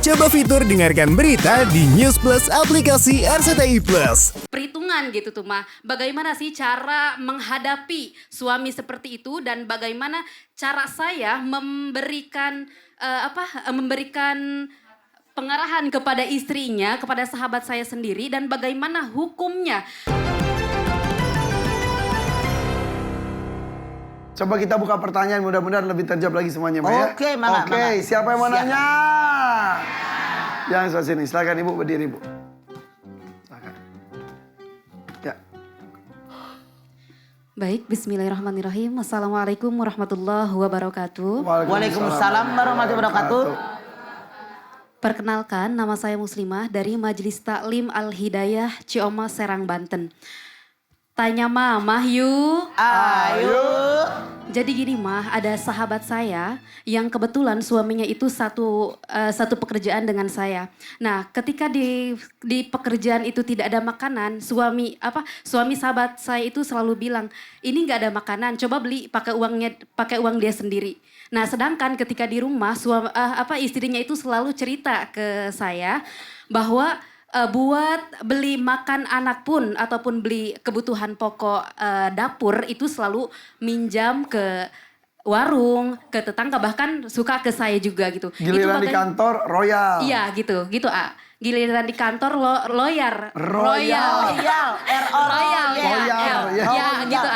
Coba fitur dengarkan berita di News Plus aplikasi RCTI Plus. Perhitungan gitu tuh mah. Bagaimana sih cara menghadapi suami seperti itu dan bagaimana cara saya memberikan memberikan pengarahan kepada istrinya, kepada sahabat saya sendiri dan bagaimana hukumnya. Coba kita buka pertanyaan, mudah-mudahan lebih terjawab lagi semuanya, Mbak ya. Oke, mangga, Oke, mangga. siapa yang mau Siap. nanya? Yang sebelah sini, silakan Ibu berdiri, Bu. Silakan. Ya. Baik, bismillahirrahmanirrahim. Assalamualaikum warahmatullahi wabarakatuh. Waalaikumsalam warahmatullahi wabarakatuh. Perkenalkan, nama saya Muslimah dari Majelis Taklim Al-Hidayah Cioma Serang, Banten. Tanya Mama yuk. Ayo. Jadi gini mah, ada sahabat saya yang kebetulan suaminya itu satu pekerjaan dengan saya. Nah, ketika di pekerjaan itu tidak ada makanan, suami sahabat saya itu selalu bilang, ini nggak ada makanan, coba beli pakai uang dia sendiri. Nah, sedangkan ketika di rumah istrinya itu selalu cerita ke saya bahwa buat beli makan anak pun ataupun beli kebutuhan pokok dapur itu selalu minjam ke warung, ke tetangga, bahkan suka ke saya juga gitu. Giliran di kantor, royal. Iya gitu Giliran di kantor royal. Royal. Royal ya. ya gitu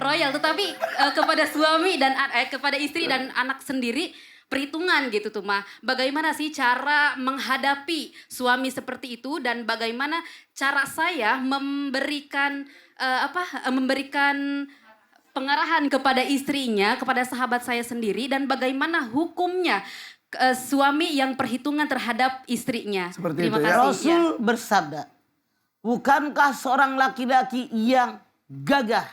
Royal, tetapi kepada suami dan kepada istri dan anak sendiri perhitungan gitu tuh mah. Bagaimana sih cara menghadapi suami seperti itu dan bagaimana cara saya memberikan pengarahan kepada istrinya, kepada sahabat saya sendiri dan bagaimana hukumnya suami yang perhitungan terhadap istrinya. Seperti Terima itu ya. kasih. Rasul bersabda, bukankah seorang laki-laki yang gagah,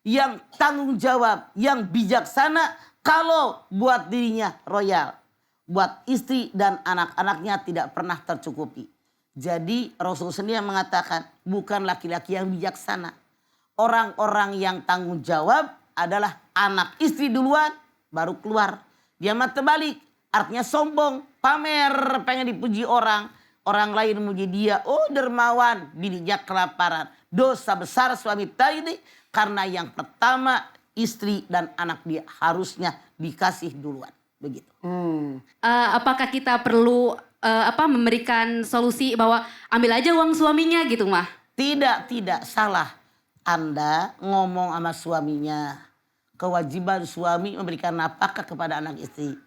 yang tanggung jawab, yang bijaksana kalau buat dirinya royal, buat istri dan anak-anaknya tidak pernah tercukupi. Jadi Rasul sendiri yang mengatakan bukan laki-laki yang bijaksana. Orang-orang yang tanggung jawab adalah anak istri duluan baru keluar. Dia mah terbalik, artinya sombong, pamer, pengen dipuji orang. Orang lain memuji dia, oh dermawan, bininya kelaparan. Dosa besar suami tadi karena yang pertama istri dan anak dia harusnya dikasih duluan, begitu. Apakah kita perlu memberikan solusi bahwa ambil aja uang suaminya gitu mah? Tidak salah. Anda ngomong sama suaminya, kewajiban suami memberikan nafkah kepada anak istri.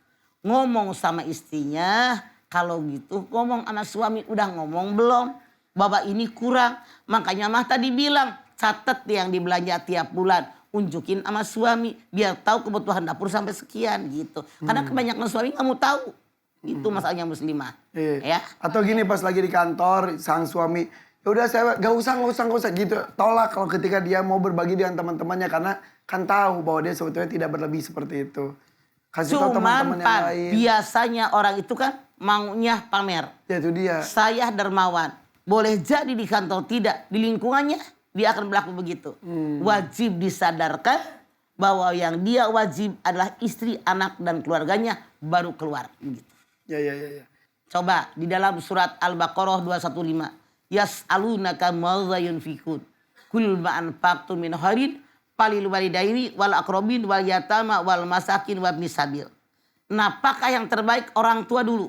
Ngomong sama istrinya, kalau gitu ngomong sama suami, udah ngomong belum? Bapak ini kurang, makanya mah tadi bilang catat yang dibelanja tiap bulan. Unjukin sama suami biar tahu kebutuhan dapur sampai sekian gitu. Karena kebanyakan suami nggak mau tahu. Itu masalahnya Muslimah. Iya. Ya. Atau gini pas lagi di kantor sang suami, ya udah saya gak usah gitu. Tolak kalau ketika dia mau berbagi dengan teman-temannya karena kan tahu bahwa dia sebetulnya tidak berlebih seperti itu. Kasih tahu teman-teman yang Pak, lain. biasanya orang itu kan maunya pamer. Ya itu dia. Saya dermawan. Boleh jadi di kantor tidak, di lingkungannya dia akan berlaku begitu. Wajib disadarkan bahwa yang dia wajib adalah istri, anak, dan keluarganya baru keluar. Begitu. Ya. Coba di dalam surat Al-Baqarah 215. Yas'alunaka madza yunfikun. Kul ma anfaqtum min khairin falil walidaini wal aqrabin wal yatama wal masakin wabnis sabil. Apakah yang terbaik orang tua dulu?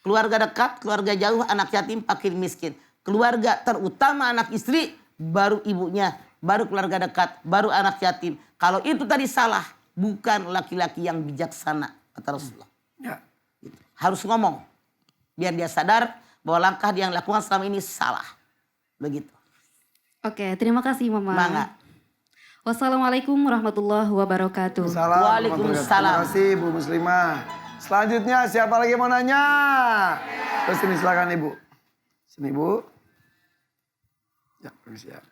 Keluarga dekat, keluarga jauh, anak yatim, fakir miskin. Keluarga terutama anak istri, baru ibunya, baru keluarga dekat, baru anak yatim. Kalau itu tadi salah, bukan laki-laki yang bijaksana, kata Rasulullah. Ya. Gitu. Harus ngomong, biar dia sadar bahwa langkah dia yang lakukan selama ini salah. Begitu. Oke, terima kasih Mama. Mangga. Wassalamualaikum warahmatullahi wabarakatuh. Waalaikumsalam. Terima kasih Bu Muslimah. Selanjutnya siapa lagi mau nanya? Terus sini silakan Ibu. Sini Bu. Ya, permisi ya.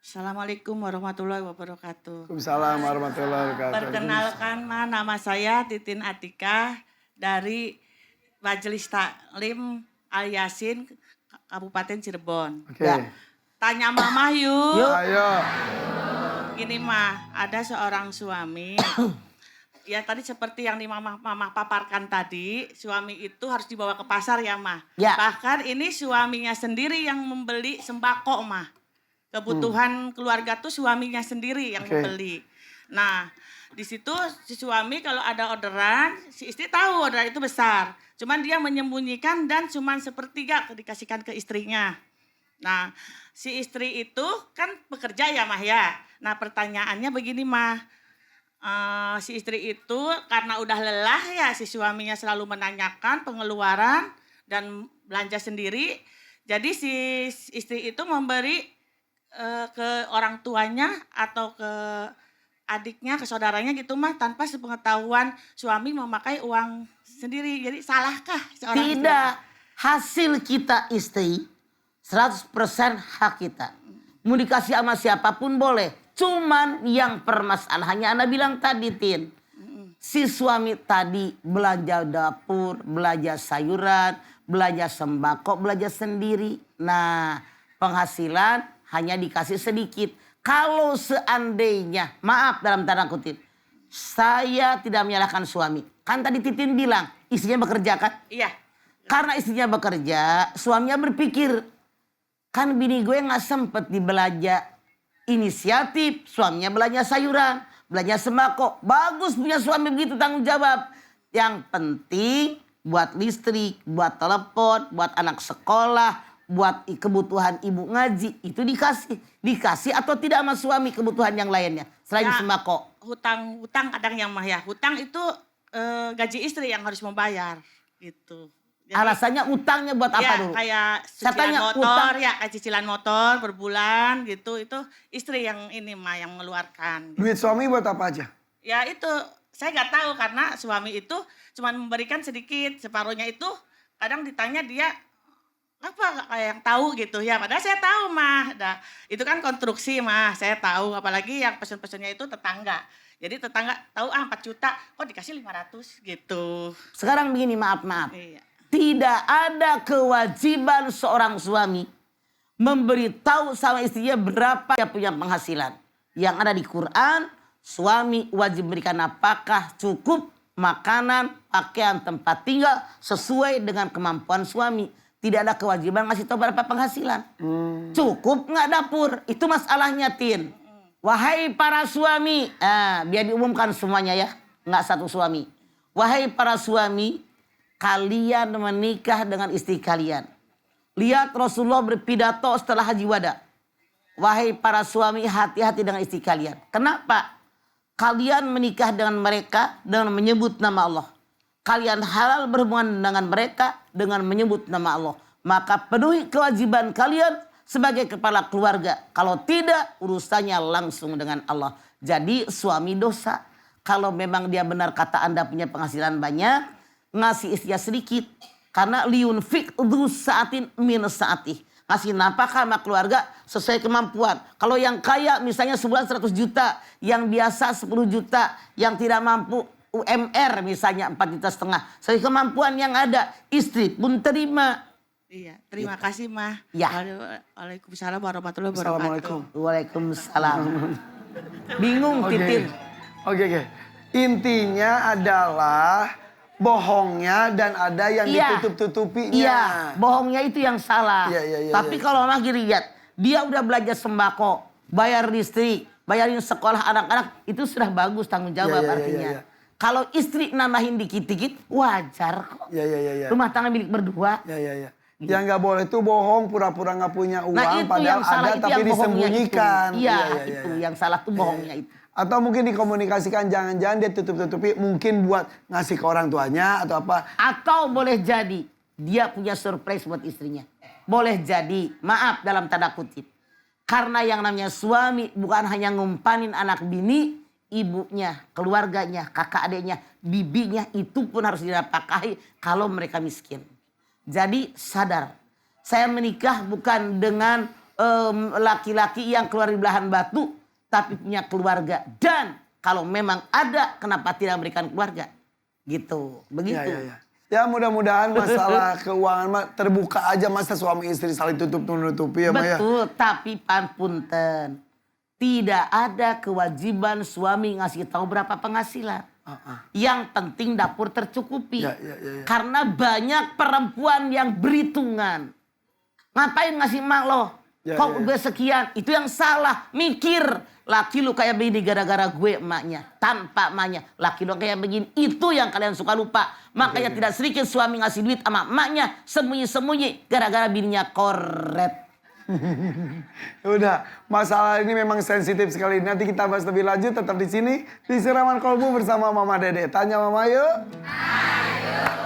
Assalamualaikum warahmatullahi wabarakatuh. Waalaikumsalam warahmatullahi wabarakatuh. Perkenalkan nama saya Titin Atika dari Majelis Taklim Al Yasin Kabupaten Cirebon. Oke. Ya. Tanya Mama yuk. Ayo. Gini mah, ada seorang suami Ya tadi seperti yang di mama paparkan tadi, suami itu harus dibawa ke pasar ya mah. Ya. Bahkan ini suaminya sendiri yang membeli sembako mah. Kebutuhan keluarga tuh suaminya sendiri yang Oke. membeli. Nah di situ si suami kalau ada orderan, si istri tahu orderan itu besar. Cuman dia menyembunyikan dan cuman sepertiga dikasihkan ke istrinya. Nah si istri itu kan bekerja ya mah ya. Nah pertanyaannya begini mah. Si istri itu karena udah lelah ya si suaminya selalu menanyakan pengeluaran dan belanja sendiri. Jadi si istri itu memberi ke orang tuanya atau ke adiknya, ke saudaranya gitu mah tanpa sepengetahuan suami memakai uang sendiri. Jadi salahkah seorang istri? Tidak. Hasil kita istri 100% hak kita. Mau dikasih sama siapapun boleh. Cuman yang permasalahannya Anda bilang tadi Tin. Si suami tadi belanja dapur, belanja sayuran, belanja sembako, belanja sendiri. Nah penghasilan hanya dikasih sedikit. Kalau seandainya, maaf dalam tanda kutip, saya tidak menyalahkan suami. Kan tadi Titin bilang istrinya bekerja kan? Iya. Karena istrinya bekerja, suaminya berpikir, kan bini gue gak sempet dibelanja inisiatif, suaminya belanja sayuran, belanja sembako. Bagus punya suami begitu tanggung jawab. Yang penting buat listrik, buat telepon, buat anak sekolah, buat kebutuhan ibu ngaji. Itu dikasih. Dikasih atau tidak sama suami kebutuhan yang lainnya. Selain Ya, sembako. Hutang kadang yang mah ya. Hutang itu gaji istri yang harus membayar gitu. Jadi, Alasannya utangnya buat apa ya, dulu? kayak Saya cicilan tanya, motor utang- ya, kayak cicilan motor per bulan gitu. Itu istri yang ini mah yang mengeluarkan. Duit suami buat apa aja? Ya itu saya nggak tahu karena suami itu cuma memberikan sedikit, separuhnya itu kadang ditanya dia apa nggak kayak yang tahu gitu ya. Padahal saya tahu mah, itu kan konstruksi mah saya tahu. Apalagi yang pesen-pesennya itu tetangga. Jadi tetangga tahu 4 juta, kok dikasih 500 gitu. Sekarang begini, maaf. Iya. Tidak ada kewajiban seorang suami memberitahu sama istrinya berapa dia punya penghasilan. Yang ada di Quran, suami wajib berikan nafkah cukup, makanan, pakaian, tempat tinggal sesuai dengan kemampuan suami. Tidak ada kewajiban ngasih tahu berapa penghasilan. Cukup nggak dapur? Itu masalahnya, Tin. Wahai para suami, biar diumumkan semuanya ya, nggak satu suami. Wahai para suami, kalian menikah dengan istri kalian. Lihat Rasulullah berpidato setelah Haji Wada. Wahai para suami, hati-hati dengan istri kalian. Kenapa? Kalian menikah dengan mereka dengan menyebut nama Allah. Kalian halal berhubungan dengan mereka dengan menyebut nama Allah. Maka penuhi kewajiban kalian sebagai kepala keluarga. Kalau tidak, urusannya langsung dengan Allah. Jadi suami dosa. Kalau memang dia benar kata Anda punya penghasilan banyak, ngasih istrinya sedikit. Karena liunfik dzu saatin min saatih. Ngasih nafkah sama keluarga sesuai kemampuan. Kalau yang kaya misalnya sebulan 100 juta. Yang biasa 10 juta. Yang tidak mampu UMR misalnya 4,5 juta. Sesuai kemampuan yang ada. Istri pun terima. Iya, terima kasih mah. Ya. Waalaikumsalam warahmatullahi wabarakatuh. Assalamualaikum. Waalaikumsalam. Bingung Oke. Titin. Oke. Intinya adalah bohongnya dan ada yang Iya. ditutup-tutupinya. Iya, bohongnya itu yang salah. Iya, Tapi iya. kalau lagi lihat, dia udah belanja sembako, bayar listrik, bayarin sekolah anak-anak, itu sudah bagus tanggung jawab Iya, iya, artinya. iya. Kalau istri nambahin dikit-dikit, wajar kok. Iya. Rumah tangga milik berdua. Iya. Yang nggak boleh itu bohong, pura-pura nggak punya uang, Nah itu padahal yang salah, ada itu tapi yang bohongnya itu. disembunyikan. Iya, itu yang salah tuh bohongnya itu. Atau mungkin dikomunikasikan, jangan-jangan dia tutup-tutupi mungkin buat ngasih ke orang tuanya atau apa. Atau boleh jadi dia punya surprise buat istrinya. Boleh jadi, maaf dalam tanda kutip. Karena yang namanya suami bukan hanya ngumpanin anak bini, ibunya, keluarganya, kakak adiknya, bibinya itu pun harus dinafkahi kalau mereka miskin. Jadi sadar, saya menikah bukan dengan laki-laki yang keluar di belahan batu, tapi punya keluarga. Dan kalau memang ada, kenapa tidak memberikan keluarga? Gitu, begitu. Iya. Ya mudah-mudahan masalah keuangan mah terbuka aja, masa suami istri saling tutup-tutupi ya Maya. Betul, tapi punten. Tidak ada kewajiban suami ngasih tahu berapa penghasilan. Yang penting dapur tercukupi. Ya, ya, ya, ya. Karena banyak perempuan yang berhitungan. Ngapain ngasih emak lo? Ya, Kok ya, ya. gue sekian? Itu yang salah. Mikir. Laki lu kayak begini gara-gara gue emaknya. Tanpa emaknya. Laki lu kayak begini. Itu yang kalian suka lupa. Makanya tidak sedikit suami ngasih duit sama emaknya. Sembunyi-sembunyi. Gara-gara bininya koret. Udah, masalah ini memang sensitif sekali. Nanti kita bahas lebih lanjut tetap di sini di Siraman Kolbu bersama Mama Dede. Tanya Mama yuk. Ayo.